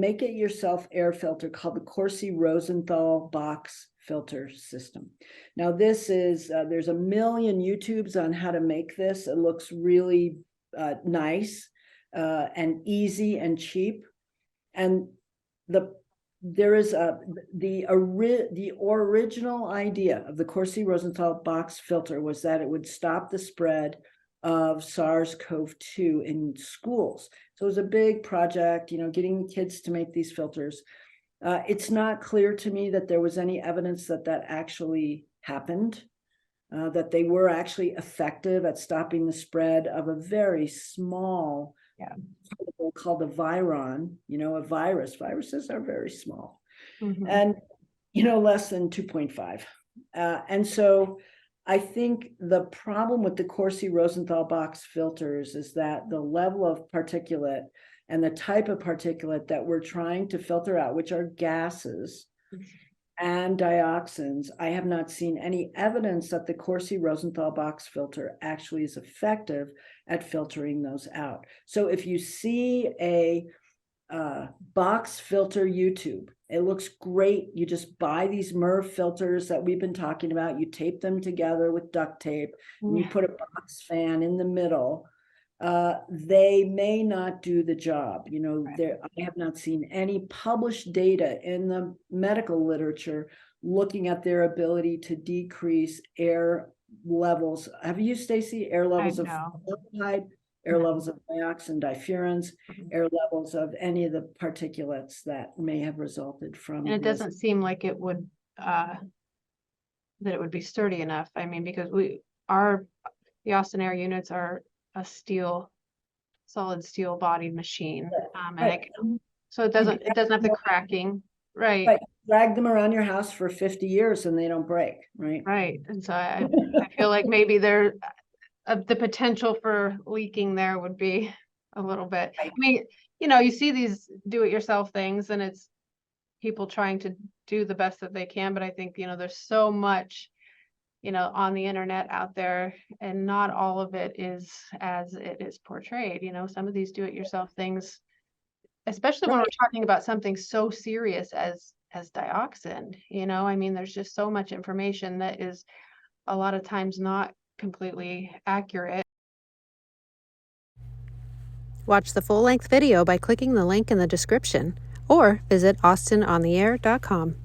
make-it-yourself air filter called the Corsi Rosenthal Box filter system. Now, this is, there's a million YouTubes on how to make this. It looks really nice and easy and cheap. And there is the original idea of the Corsi Rosenthal Box filter was that it would stop the spread of SARS-CoV-2 in schools. So it was a big project, getting kids to make these filters. It's not clear to me that there was any evidence that that actually happened, that they were actually effective at stopping the spread of a very small particle called a viron, a virus. Viruses are very small, and, less than 2.5. And so I think the problem with the Corsi Rosenthal Box filters is that the level of particulate and the type of particulate that we're trying to filter out, which are gases and dioxins, I have not seen any evidence that the Corsi Rosenthal Box filter actually is effective at filtering those out. So if you see a box filter YouTube, it looks great. You just buy these MERV filters that we've been talking about. You tape them together with duct tape, and you put a box fan in the middle. They may not do the job. I have not seen any published data in the medical literature looking at their ability to decrease air levels. Have you, Stacy, air levels of formaldehyde, air levels of dioxin, difurans, air levels of any of the particulates that may have resulted from. And it doesn't seem like it would, that it would be sturdy enough. I mean, because the Austin Air units are a solid steel bodied machine. So it doesn't have the cracking. Right. Drag them around your house for 50 years and they don't break. Right. And so I feel like maybe the potential for leaking there would be a little bit. I mean, you see these do-it-yourself things and it's people trying to do the best that they can. But I think, there's so much, on the internet out there, and not all of it is as it is portrayed. Some of these do-it-yourself things, especially when we're talking about something so serious as dioxin, I mean, there's just so much information that is a lot of times not completely accurate. Watch the full-length video by clicking the link in the description or visit austinontheair.com.